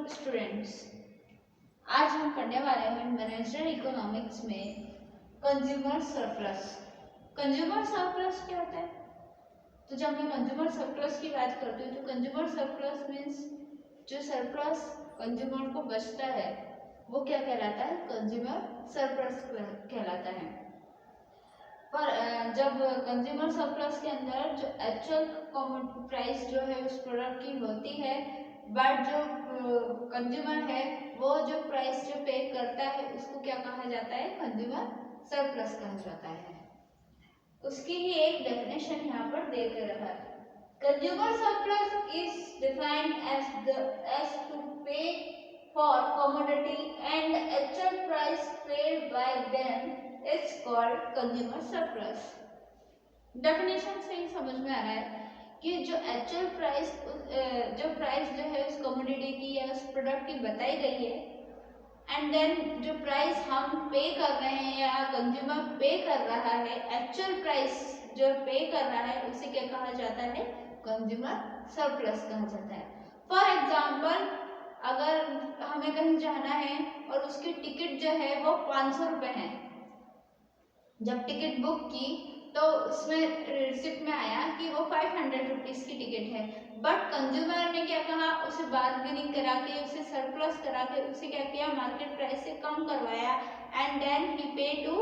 Students, आज हम पढ़ने वाले हैं मैनेजरियल इकोनॉमिक्स में कंज्यूमर सरप्लस। कंज्यूमर सरप्लस क्या होता है? तो जब मैं कंज्यूमर सरप्लस की बात करती हूँ तो कंज्यूमर सरप्लस मीन्स जो सरप्लस कंज्यूमर को बचता है वो क्या कहलाता है? कंज्यूमर सरप्लस कहलाता है। पर जब कंज्यूमर सरप्लस के अंदर जो एक्चुअल प्राइस जो है उस प्रोडक्ट की होती है, बट जो कंज्यूमर है वो जो प्राइस जो पे करता है उसको क्या कहा जाता है? कंज्यूमर सरप्लस कहा जाता है। उसकी ही एक डेफिनेशन यहाँ पर दे कर रखा है। Consumer surplus is defined as to pay for commodity and actual price paid by them is called consumer surplus. Definition से ही समझ में आ रहा है कि जो एक्चुअल प्राइस जो है उस कमोडिटी की या उस प्रोडक्ट की बताई गई है, एंड देन जो प्राइस हम पे कर रहे हैं या कंज्यूमर पे कर रहा है, एक्चुअल प्राइस जो पे कर रहा है उसे क्या कहा जाता है? कंज्यूमर सरप्लस कहा जाता है। फॉर एग्जाम्पल, अगर हमें कहीं जाना है और उसकी टिकट जो है वो 500 रुपये है, जब टिकट बुक की तो उसमें रिसिप्ट में आया कि वो 500 रुपीज़ की टिकट है, बट कंज्यूमर ने क्या कहा? उसे बार्गेनिंग करा के, उसे सरप्लस करा के उसे क्या किया? मार्केट प्राइस से कम करवाया एंड देन ही पे टू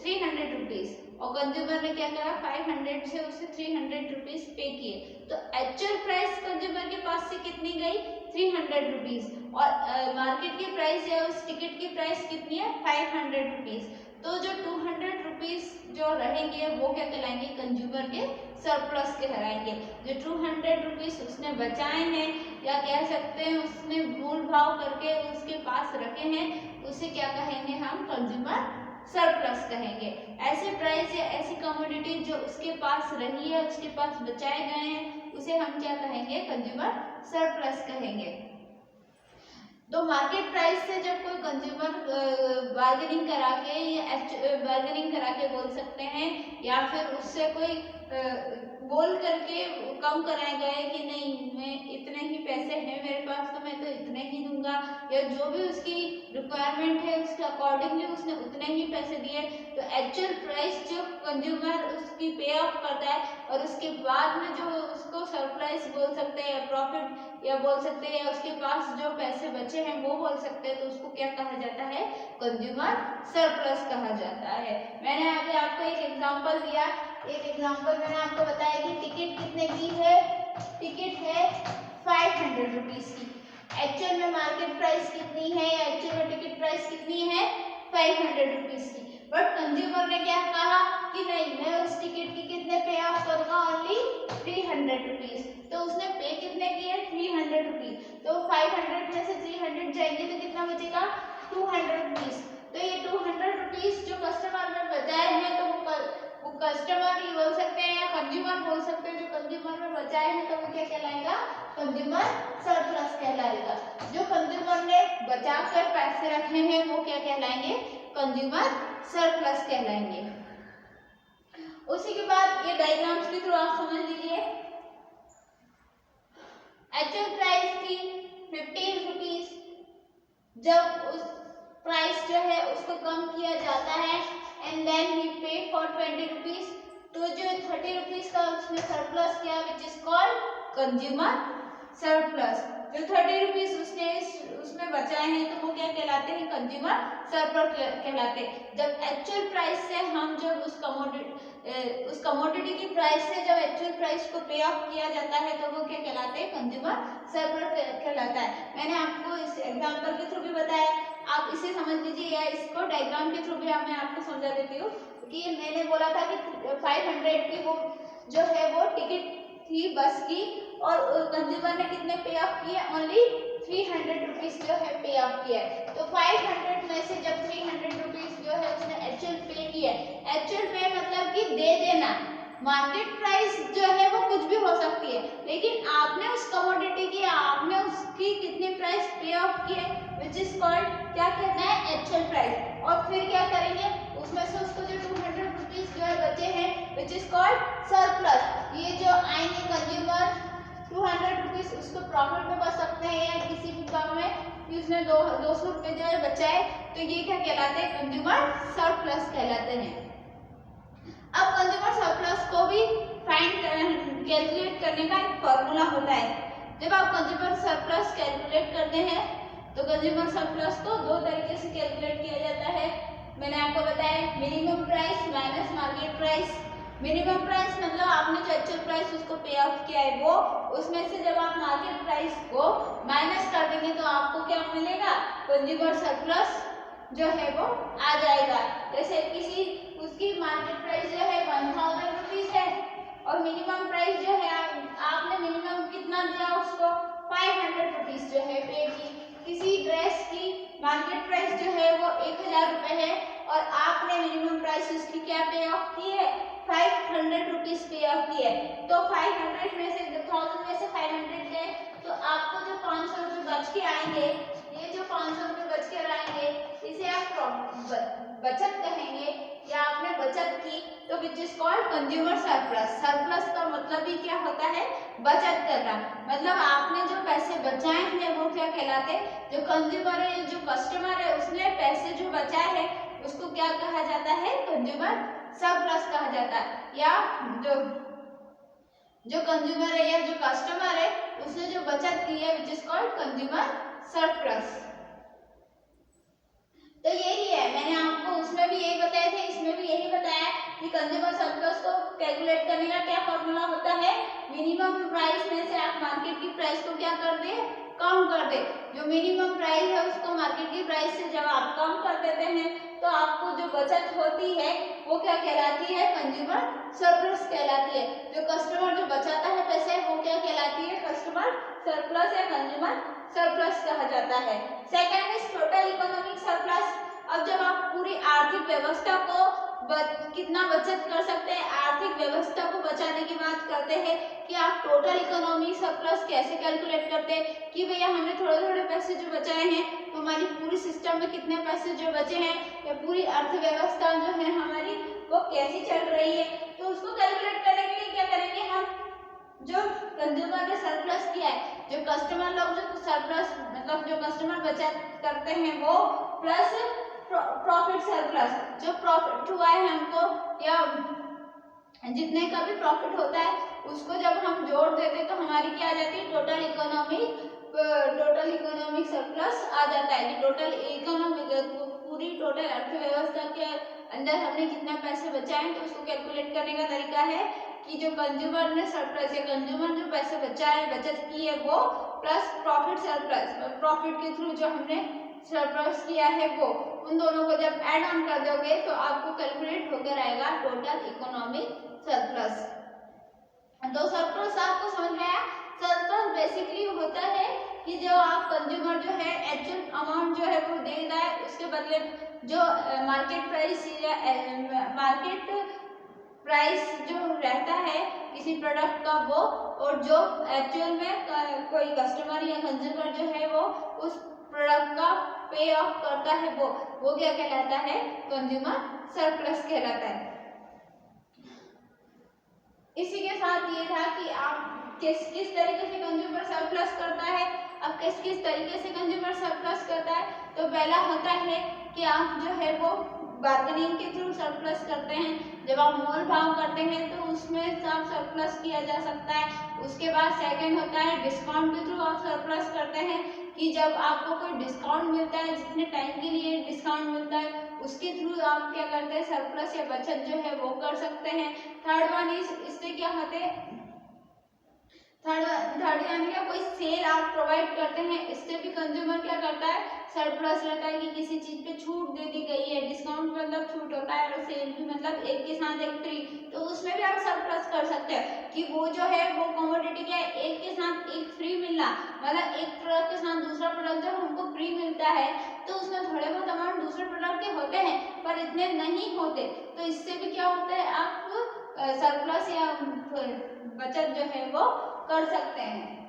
300 रुपीज़, और कंज्यूमर ने क्या करा? 500 से उसे 300 रुपीज़ पे किए। तो एक्चुअल प्राइस कंज्यूमर के पास से कितनी गई? 300 रुपीज़, और मार्केट की प्राइस या उस टिकट की प्राइस कितनी है? 500 रुपीज़। तो जो 200 रुपीज़ जो रहेंगे वो क्या कहलाएंगे? कंज्यूमर के सरप्लस कहलाएंगे। जो 200 रुपीज़ उसने बचाए हैं या कह सकते हैं उसने मूल भाव करके उसके पास रखे हैं, उसे क्या कहेंगे हम? कंज्यूमर सरप्लस कहेंगे। ऐसे प्राइस या ऐसी कमोडिटी जो उसके पास रही है, उसके पास बचाए गए हैं, उसे हम क्या कहेंगे? कंज्यूमर सरप्लस कहेंगे। तो मार्केट प्राइस से जब कोई कंज्यूमर बार्गेनिंग करा के या बार्गेनिंग करा के बोल सकते हैं, या फिर उससे कोई बोल करके कम कराए गए कि नहीं मैं इतने ही पैसे हैं मेरे पास तो मैं तो इतने ही दूंगा, या जो भी उसकी रिक्वायरमेंट है उसके अकॉर्डिंगली उसने उतने ही पैसे दिए, तो एक्चुअल प्राइस जो कंज्यूमर उसकी पे ऑफ करता है और उसके बाद में जो उसको सरप्राइज बोल सकते हैं या प्रॉफिट या बोल सकते हैं या उसके पास जो पैसे बचे हैं वो बोल सकते हैं, तो उसको क्या कहा जाता है? कंज्यूमर सरप्लस कहा जाता है। मैंने अभी आपको एक एग्जांपल दिया, एक एग्जांपल मैंने आपको बताया कि टिकट कितने की है? टिकट है 500 रुपीज़ की। एक्चुअल में मार्केट प्राइस कितनी है या एक्चुअल में टिकट प्राइस कितनी है? 500 रुपीज़ की। बट कंज्यूमर ने क्या कहा कि नहीं मैं उस टिकट की कितने पे ऑफ करूँगा? Only 300 rupees. तो उसने पे कितने किए? 300 रुपीज़। तो 500 में से 300 जाएंगे तो कितना बचेगा? 200 रुपीज़। तो ये 200 रुपीज़ जो कस्टमर ने बचाए हैं तो वो कस्टमर ही बोल सकते हैं या कंज्यूमर बोल सकते हैं, जो कंज्यूमर में बचाए हैं तो वो क्या कहलाएगा? कंज्यूमर सरप्लस कहलाएगा। जो कंज्यूमर ने बचा कर पैसे रखे हैं वो क्या कहलाएंगे? कंज्यूमर सरप्लस कहलाएंगे। उसी के बाद ये डायग्राम्स के थ्रू आप समझ लीजिए। एक्चुअल प्राइस थी 15 रुपीज़, जब उस प्राइस जो है उसको कम किया जाता है एंड देन ही पे फॉर 20 रुपीज़, तो जो 30 रुपीज़ का उसने सरप्लस किया which is called consumer surplus. जो 30 रुपीज़ उसमें बचाए हैं तो वो क्या कहलाते हैं? कंज्यूमर सरप्लस कहलाते हैं। जब एक्चुअल प्राइस से हम जब उस कमोडिटी की प्राइस से जब एक्चुअल प्राइस को पे ऑफ किया जाता है तो वो क्या कहलाते हैं? कंज्यूमर सरप्लस कहलाता है। मैंने आपको इस एग्जांपल के थ्रू भी बताया, आप इसे समझ लीजिए या इसको डायग्राम के थ्रू भी मैं आपको समझा देती हूँ कि मैंने बोला था कि 500 की वो जो है वो टिकट थी बस की, और कंज्यूमर ने कितने पे ऑफ किए? ओनली 300 रुपीज़ जो है पे ऑफ किया है। तो 500 में से जब 300 रुपीज़ जो है उसने एक्चुअल पे किया है, एक्चुअल पे मतलब कि दे देना, मार्केट प्राइस जो है वो कुछ भी हो सकती है, लेकिन आपने उस कमोडिटी की आपने उसकी कितनी प्राइस पे ऑफ की है विच इज कॉल्ड क्या कहना है? Actual price. और फिर क्या करेंगे? उसमें से उसको जो 200 रुपीज़ जो है बचे हैं विच इज कॉल्ड सरप्लस, ये जो आएंगे कंज्यूमर 200 रुपीज उसको प्रॉफिट में बच सकते हैं या किसी भी काम में कि उसने 200 रुपये जो है बचाए, तो ये क्या कहलाते हैं, कंज्यूमर सरप्लस कहलाते हैं। अब कंज्यूमर सरप्लस को भी फाइंड कैलकुलेट करने का एक फॉर्मूला होता है। जब आप कंज्यूमर सरप्लस कैलकुलेट करते हैं तो कंज्यूमर सरप्लस को दो तरीके से कैलकुलेट किया जाता है। मैंने आपको बताया minimum price minus market price. Minimum price मतलब आपने जो एक्चुअल प्राइस उसको पे ऑफ किया है वो, उसमें से जब आप मार्केट प्राइस को माइनस कर देंगे तो आपको क्या मिलेगा, कंज्यूमर सरप्लस जो है वो आ जाएगा। जैसे किसी उसकी मार्केट प्राइस जो है 1000 रुपीज है और मिनिमम प्राइस जो है आपने मिनिमम कितना दिया उसको 500 रुपीज जो है पे की। किसी ड्रेस की मार्केट प्राइस जो है वो 1000 रुपए है और आपने मिनिमम प्राइस उसकी क्या पे ऑफ की है, 500 रुपीज पे ऑफ की है। तो 500 में से 1000 में से 500 गए तो आपको जो 500 रुपये बच के आएंगे, ये जो 500 रुपये बच के आएंगे इसे आप बचत कहेंगे या आपने बचत की, तो which is called consumer surplus. Surplus का मतलब ही क्या होता है, बचत करना। मतलब आपने जो पैसे बचाए हैं वो क्या कहलाते हैं, जो कंज्यूमर है, जो कस्टमर है, उसने पैसे जो बचाए हैं उसको क्या कहा जाता है, कंज्यूमर सरप्लस कहा जाता है। या जो कंज्यूमर है या जो कस्टमर है उसने जो बचत की है which is called consumer surplus. तो यही है, मैंने आपको उसमें भी यही बताए थे, इसमें भी यही बताया कि कंज्यूमर सरप्लस को कैलकुलेट करने का क्या फॉर्मूला होता है, मिनिमम प्राइस में से आप मार्केट की प्राइस को क्या कर दे, कम कर दे। जो मिनिमम प्राइस है उसको मार्केट की प्राइस से जब आप कम कर देते हैं तो आपको जो बचत होती है वो क्या कहलाती है, कंज्यूमर सरप्लस कहलाती है। जो कस्टमर जो बचाता है पैसे वो क्या कहलाती है, कस्टमर सरप्लस या कंज्यूमर सरप्लस कहा जाता है। Second is total economic surplus. अब जब आप पूरी आर्थिक व्यवस्था को कितना बचत कर सकते हैं, आर्थिक व्यवस्था को बचाने की बात करते हैं कि आप टोटल इकोनॉमिक सरप्लस कैसे कैलकुलेट करते हैं कि भैया हमने थोड़े थोड़े पैसे जो बचाए हैं तो हमारी पूरी सिस्टम में कितने पैसे जो बचे हैं या पूरी अर्थव्यवस्था जो है हमारी वो कैसी चल रही है। तो उसको कैलकुलेट करने के लिए क्या करेंगे, हम जो कंज्यूमर ने सरप्लस किया है, जो कस्टमर लोग जो सरप्लस मतलब जो कस्टमर बचत करते हैं वो प्लस प्रॉफिट सरप्लस, जो प्रॉफिट हुआ है हमको या जितने का भी प्रॉफिट होता है उसको जब हम जोड़ देते तो हमारी क्या आ जाती है, टोटल इकोनॉमिक सरप्लस आ जाता है कि टोटल इकोनॉमिक पूरी टोटल अर्थव्यवस्था के अंदर हमने कितना पैसे बचाए। तो उसको कैलकुलेट करने का तरीका है कि जो कंज्यूमर ने सरप्लस या कंज्यूमर जो पैसे बचाए बचत की है वो प्लस प्रॉफिट सरप्लस, प्रॉफिट के थ्रू जो हमने सरप्लस किया है वो, उन दोनों को जब ऐड ऑन कर दोगे तो आपको कैलकुलेट होकर आएगा टोटल इकोनॉमिक सरप्लस। तो सरप्लस आपको समझ में आया। सरप्लस बेसिकली होता है कि जो आप कंज्यूमर जो है एक्चुअल अमाउंट जो है वो दे रहा है उसके बदले जो मार्केट प्राइस या मार्केट प्राइस जो रहता है किसी प्रोडक्ट का वो, और जो एक्चुअल में कोई कस्टमर या कंज्यूमर जो है वो उस प्रोडक्ट का पे ऑफ करता है वो क्या कहलाता है, कंज्यूमर सरप्लस कहलाता है। इसी के साथ ये था कि आप किस तरीके से कंज्यूमर सरप्लस करता है, अब किस तरीके से कंज्यूमर सरप्लस करता है। तो पहला होता है कि आप जो है वो बार्गेनिंग के थ्रू सरप्लस करते हैं, जब आप मोल भाव करते हैं तो उसमें आप सरप्लस किया जा सकता है। उसके बाद सेकंड होता है डिस्काउंट के थ्रू आप सरप्लस करते हैं कि जब आपको कोई डिस्काउंट मिलता है, जितने टाइम के लिए डिस्काउंट मिलता है उसके थ्रू आप क्या करते हैं, सरप्लस या बचत जो है वो कर सकते हैं। थर्ड वन इससे क्या होते हैं, थर्ड यानी कि कोई सेल आप प्रोवाइड करते हैं, इससे भी कंज्यूमर क्या करता है, सरप्लस रहता है कि किसी चीज पे छूट दे दी गई है, डिस्काउंट मतलब छूट होता है और सेल भी मतलब एक के साथ एक फ्री, तो उसमें भी आप सरप्लस कर सकते हैं कि वो जो है वो कमोडिटी क्या है, एक के साथ एक फ्री मिलना, मतलब एक प्रोडक्ट के साथ दूसरा प्रोडक्ट जब हमको फ्री मिलता है तो उसमें थोड़े बहुत अमाउंट दूसरे प्रोडक्ट के होते हैं पर इतने नहीं होते, तो इससे भी क्या होता है, आप सरप्लस या बचत जो है वो कर सकते हैं।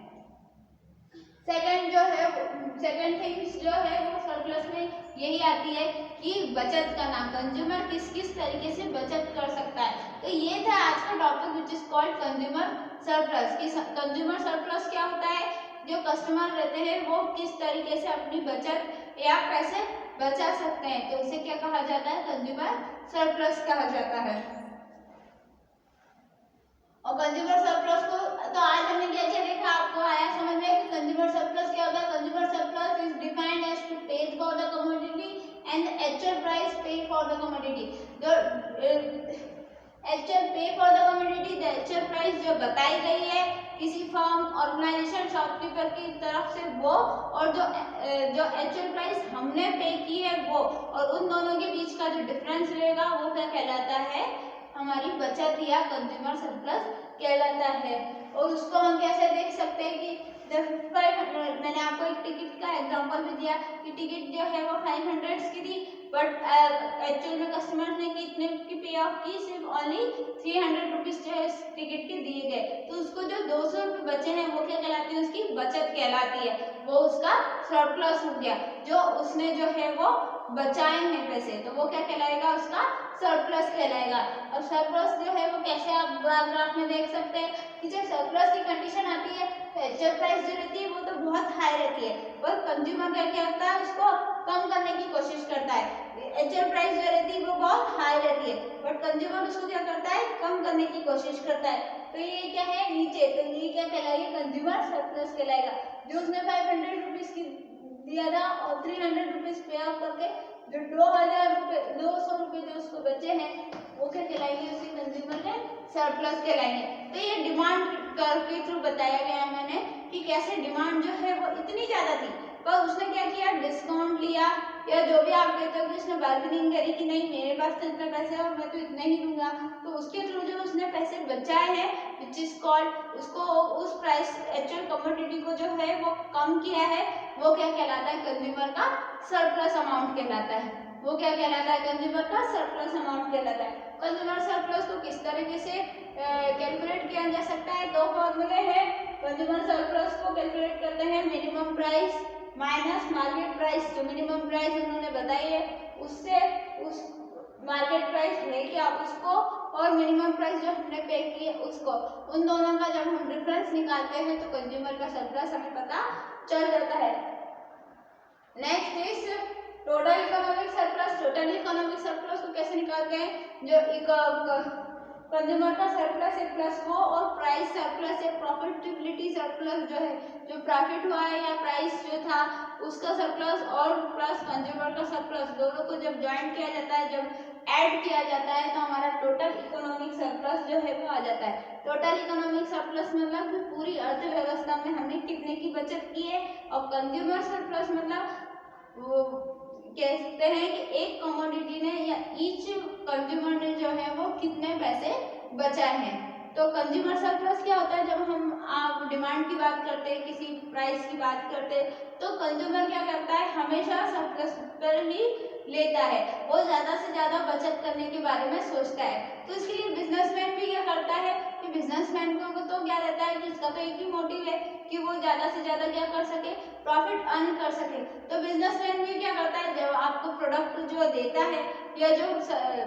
सेकंड थिंग्स जो है वो सरप्लस में यही आती है कि बचत करना, कंज्यूमर किस तरीके से बचत कर सकता है। तो ये था आज का topic which is called consumer surplus. कि कंज्यूमर सरप्लस क्या होता है, जो कस्टमर रहते हैं वो किस तरीके से अपनी बचत या पैसे बचा सकते हैं, तो उसे क्या कहा जाता है, कंज्यूमर सरप्लस कहा जाता है। और कंज्यूमर सरप्लस को तो आज हमने क्या क्या देखा, आपको आया समझ में कि कंज्यूमर सरप्लस क्या होता है। Consumer surplus is defined as to pay for the commodity and the actual price pay for the commodity. जो actual pay for the commodity, the actual price जो बताई गई है किसी फर्म, ऑर्गेनाइजेशन, शॉपकीपर की तरफ से वो, और जो एक्चुअल प्राइस हमने पे की है वो, और उन दोनों के बीच का जो डिफरेंस रहेगा वो क्या कहलाता है, हमारी बचत या कंज्यूमर सरप्लस कहलाता है। और उसको हम कैसे देख सकते हैं कि मैंने आपको एक टिकट का एग्जांपल भी दिया कि टिकट जो है वो 500 की थी, बट एक्चुअल में कस्टमर्स ने कितने की पे ऑफ की, सिर्फ ओनली 300 रुपीज जो है टिकट के दिए गए, तो उसको जो 200 रुपये बचे हैं वो क्या कहलाती है, उसकी बचत कहलाती है, वो उसका सरप्लस हो गया। जो उसने जो है वो बचाए हैं पैसे, तो वो क्या कहलाएगा, उसका सरप्लस कहलाएगा। अब सरप्लस जो है वो कैसे आप ग्राफ में देख सकते हैं कि जब सरप्लस की कंडीशन आती है तो एक्चुअल प्राइस जो रहती है वो तो बहुत हाई रहती है, पर कंज्यूमर क्या होता है, उसको कम करने की कोशिश करता है। एक्चुअल प्राइस जो रहती है वो बहुत हाई रहती है, बट कंज्यूमर उसको क्या करता है, कम करने की कोशिश करता है। तो ये क्या है नीचे, तो ये क्या कहलाएगा, कंज्यूमर सरप्लस कहलाएगा। जो उसने 500 रुपीज की दिया था और 300 रुपीज पे ऑफ करके जो 200 रुपये जो उसको बचे हैं वो क्या कहलाएंगे, उसी कंज्यूमर के सरप्लस कहलाएंगे। तो ये डिमांड कर्व के थ्रू बताया गया है मैंने कि कैसे डिमांड जो है वो इतनी ज्यादा थी, पर उसने क्या किया, डिस्काउंट लिया, या जो भी आप कहते हो कि उसने बार्गेनिंग करी कि नहीं मेरे पास तो इतने पैसे है और मैं तो इतने ही दूंगा, तो उसके थ्रू जो उसने पैसे बचाए हैं विच इज कॉल्ड, उसको उस प्राइस एक्चुअल कमोडिटी को जो है वो कम किया है, वो क्या कहलाता है, कंज्यूमर का सरप्लस अमाउंट कहलाता है। वो क्या कहलाता है, कंज्यूमर का सरप्लस अमाउंट कहलाता है। कंज्यूमर सरप्लस को किस तरीके से कैलकुलेट किया जा सकता है, दो फॉर्मूले हैं। कंज्यूमर सरप्लस को कैलकुलेट करते हैं minimum price minus market price. जो मिनिमम प्राइस उन्होंने बताई है उससे उस मार्केट प्राइस है क्या उसको, और मिनिमम प्राइस जो हमने पे की है उसको, उन दोनों का जब हम डिफरेंस निकालते हैं तो कंज्यूमर का सरप्लस हमें पता चल जाता है। Next is total economic surplus. Total economic surplus को कैसे निकालते हैं, जो कंज्यूमर का सरप्लस है प्लस वो, और प्राइस सरप्लस है प्रॉफिटेबिलिटी सरप्लस, जो है जो प्रॉफिट हुआ है या प्राइस जो था उसका सरप्लस, और प्लस कंज्यूमर का सरप्लस, दोनों को जब ज्वाइन किया जाता है, जब ऐड किया जाता है तो हमारा टोटल इकोनॉमिक सरप्लस जो है वो आ जाता है। टोटल इकोनॉमिक सरप्लस मतलब कि पूरी अर्थव्यवस्था में हमने कितने की बचत की है, और कंज्यूमर सरप्लस मतलब वो कहते हैं कि एक कमोडिटी ने या ईच कंज्यूमर ने जो है वो कितने पैसे बचाए हैं। तो कंज्यूमर सरप्लस क्या होता है, जब हम आप डिमांड की बात करते हैं, किसी प्राइस की बात करते हैं, तो कंज्यूमर क्या करता है, हमेशा सरप्लस पर ही लेता है, वो ज्यादा से ज्यादा बचत करने के बारे में सोचता है। तो इसके लिए बिजनेसमैन भी क्या करता है कि बिजनेसमैन को तो क्या रहता है कि उसका तो एक ही मोटिव है कि वो ज्यादा से ज्यादा क्या कर सके, प्रॉफिट अर्न कर सके। तो बिजनेसमैन भी क्या करता है, जब आपको प्रोडक्ट जो देता है या जो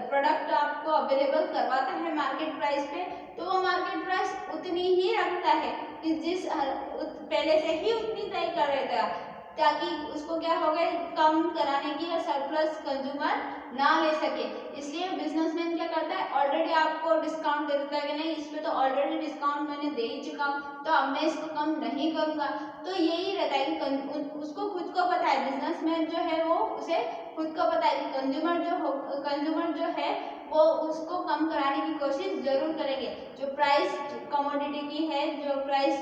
प्रोडक्ट आपको अवेलेबल करवाता है मार्केट प्राइस पे, तो वो मार्केट प्राइस उतनी ही रखता है कि जिस पहले से ही उतनी तय कर रहता है, ताकि उसको क्या हो गया, कम कराने की या सरप्लस कंज्यूमर ना ले सके। इसलिए बिजनेसमैन क्या करता है, ऑलरेडी आपको डिस्काउंट दे देता है कि नहीं इस पे तो ऑलरेडी डिस्काउंट मैंने दे ही चुका हूँ, तो अब मैं इसको कम नहीं करूंगा। तो यही रहता है कि उसको खुद को पता है, बिजनेसमैन जो है वो उसे खुद को पता है कि कंज्यूमर जो है वो उसको कम कराने की कोशिश जरूर करेंगे। जो प्राइस कमोडिटी की है, जो प्राइस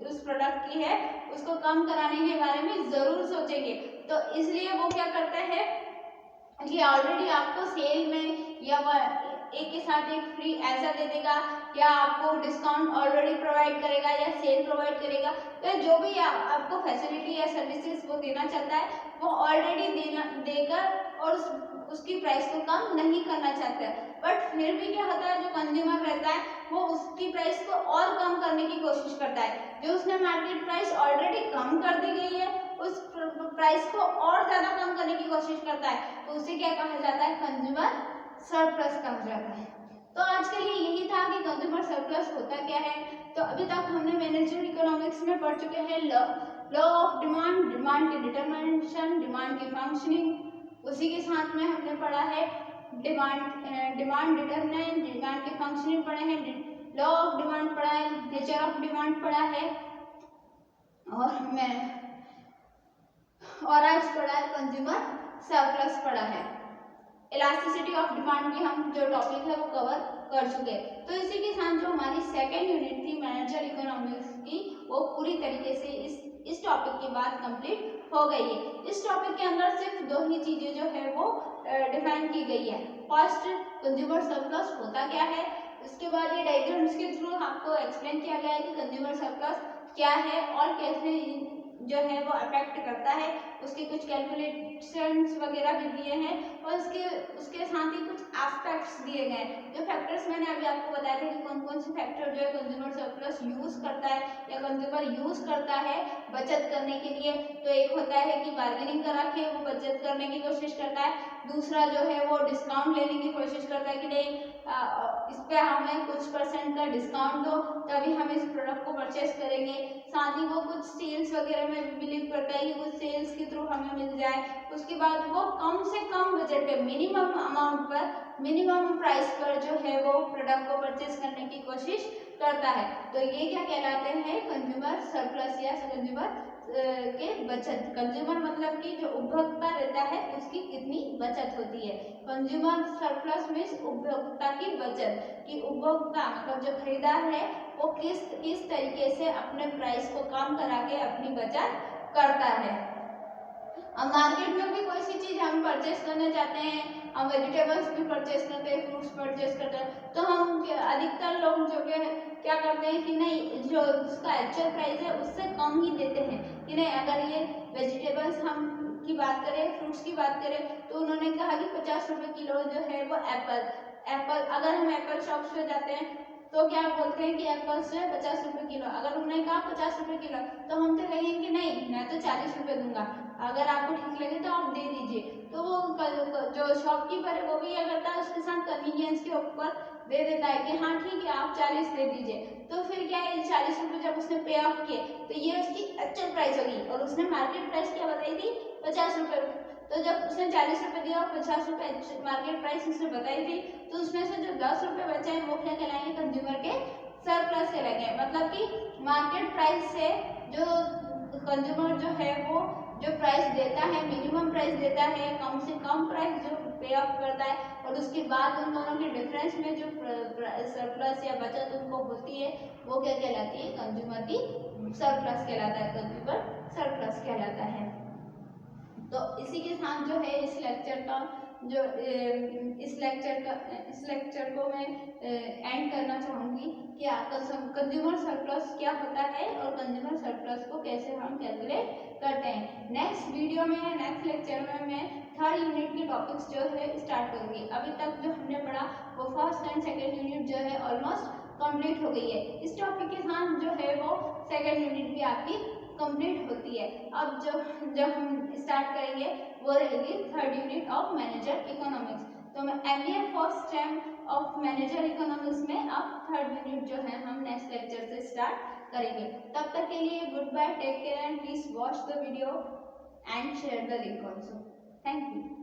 उस प्रोडक्ट की है, उसको कम कराने के बारे में जरूर सोचेंगे। तो इसलिए वो क्या करता है कि ऑलरेडी आपको सेल में या एक के साथ एक फ्री ऐसा दे देगा, या आपको डिस्काउंट ऑलरेडी प्रोवाइड करेगा या सेल प्रोवाइड करेगा, तो जो भी आपको फैसिलिटी या सर्विसेज वो देना चाहता है वो ऑलरेडी देकर और उसकी प्राइस को कम नहीं करना चाहता है। बट फिर भी क्या होता है, जो कंज्यूमर रहता है वो उसकी प्राइस को और कम करने की कोशिश करता है। जो उसने मार्केट प्राइस ऑलरेडी कम कर दी गई है उस प्राइस को और ज्यादा कम करने की कोशिश करता है, तो उसे क्या कहा जाता है, कंज्यूमर सरप्लस कहा जाता है। तो आज के लिए यही था कि कंज्यूमर सरप्लस होता क्या है। तो अभी तक हमने मैनेजर इकोनॉमिक्स में पढ़ चुके हैं लॉ ऑफ डिमांड, डिमांड की डिटरमिनेशन, डिमांड की फंक्शनिंग। उसी के साथ में हमने पढ़ा है डिमांड डिटरमिनेंट, डिमांड की फंक्शनिंग पढ़े हैं, लॉ ऑफ डिमांड पढ़ा है, नेचर ऑफ डिमांड पढ़ा है, और आज पढ़ा है कंज्यूमर सरप्लस पढ़ा है। इलास्टिसिटी ऑफ डिमांड की हम जो टॉपिक है वो कवर कर चुके हैं। तो इसी के साथ जो हमारी सेकेंड यूनिट थी मैनेजर इकोनॉमिक्स की, वो पूरी तरीके से इस टॉपिक के बाद कंप्लीट हो गई है। इस टॉपिक के अंदर सिर्फ दो ही चीजें जो है वो डिफाइन की गई है। फर्स्ट, कंज्यूमर सरप्लस होता क्या है, उसके बाद ये डायग्राम्स के थ्रू आपको एक्सप्लेन किया गया है कि कंज्यूमर सरप्लस क्या है और कैसे जो है वो अफेक्ट करता है। उसके कुछ कैलकुलेशंस वगैरह भी दिए हैं और उसके साथ ही कुछ एस्पेक्ट्स दिए गए हैं। जो फैक्टर्स मैंने अभी आपको बताया था कि कौन कौन से फैक्टर जो है कंज्यूमर सरप्लस यूज करता है या कंज्यूमर यूज करता है बचत करने के लिए। तो एक होता है कि बार्गेनिंग करा के वो बचत करने की कोशिश करता है, दूसरा जो है वो डिस्काउंट लेने की कोशिश करता है कि नहीं इस पे हमें कुछ % का डिस्काउंट दो तभी हम इस प्रोडक्ट को परचेस करेंगे। साथ ही वो कुछ सेल्स वगैरह में बिलीव करता है कि कुछ सेल्स के थ्रू हमें मिल जाए। उसके बाद वो कम से कम बजट पे, मिनिमम अमाउंट पर, मिनिमम प्राइस पर जो है वो प्रोडक्ट को परचेस करने की कोशिश करता है। तो ये क्या कहलाते हैं, कंज्यूमर सरप्लस या कंज्यूमर के बचत। कंज्यूमर मतलब कि जो उपभोक्ता रहता है उसकी कितनी बचत होती है। कंज्यूमर सरप्लस मीन्स उपभोक्ता की बचत, कि उपभोक्ता मतलब जो खरीदार है वो किस तरीके से अपने प्राइस को कम करा के अपनी बचत करता है। अब मार्केट में भी कोई सी चीज हम परचेस करने जाते हैं, हम वेजिटेबल्स भी परचेस करते हैं, फ्रूट्स परचेस करते हैं, तो हम अधिकतर लोग जो क्या करते हैं कि नहीं, जो उसका एक्चुअल प्राइस है उससे कम ही देते हैं कि नहीं। अगर ये वेजिटेबल्स हम की बात करें, फ्रूट्स की बात करें, तो उन्होंने कहा कि 50 रुपए किलो जो है वो एप्पल, अगर हम एप्पल शॉप्स पे जाते हैं तो क्या बोलते हैं कि एप्पल्स जो है 50 रुपए किलो। अगर उन्होंने कहा 50 रुपए किलो तो हम तो कहेंगे कि नहीं, मैं तो 40 रुपए दूंगा, अगर आपको ठीक लगे तो आप दे दीजिए। तो वो जो शॉपकीपर है वो भी क्या करता है, उसके साथ कन्वीनियंस के ऊपर दे देता है कि हाँ ठीक है आप 40 दे दीजिए। तो फिर क्या है, 40 रुपए जब उसने पे ऑफ किए तो ये उसकी एक्चुअल प्राइस होगी और उसने मार्केट प्राइस क्या बताई थी, 50 रुपए। तो जब उसने 40 रुपए दिया और 50 रुपए मार्केट प्राइस उसने बताई थी, तो उसमें से जो 10 रुपए बचे हैं वो क्या कहलाएंगे, कंज्यूमर के सरप्लस कहलाएंगे। मतलब कि मार्केट प्राइस से जो कंज्यूमर जो है वो जो प्राइस देता है, मिनिमम प्राइस देता है, कम से कम प्राइस जो पे ऑफ करता है, और उसके बाद उन दोनों के डिफरेंस में जो सरप्लस या बचत उनको होती है वो क्या कहलाती है, कंज्यूमर की सरप्लस कहलाता है, कंज्यूमर सरप्लस कहलाता है। तो इसी के साथ जो है इस लेक्चर को मैं एंड करना चाहूँगी कि आपका कंज्यूमर सरप्लस क्या होता है और कंज्यूमर सरप्लस को कैसे हम कैलकुलेट करते हैं। नेक्स्ट वीडियो में, नेक्स्ट लेक्चर में मैं थर्ड यूनिट के टॉपिक्स जो है स्टार्ट करूँगी। अभी तक जो हमने पढ़ा वो फर्स्ट एंड सेकेंड यूनिट जो है ऑलमोस्ट कंप्लीट हो गई है। इस टॉपिक के साथ जो है वो सेकेंड यूनिट भी आपकी कंप्लीट होती है। अब जब हम स्टार्ट करेंगे वो रहेगी third unit of manager economics. तो मैं MBA first time of manager economics में अब थर्ड यूनिट जो है हम नेक्स्ट लेक्चर से स्टार्ट करेंगे। तब तक के लिए goodbye, take care and please watch the video and share the link also. Thank you.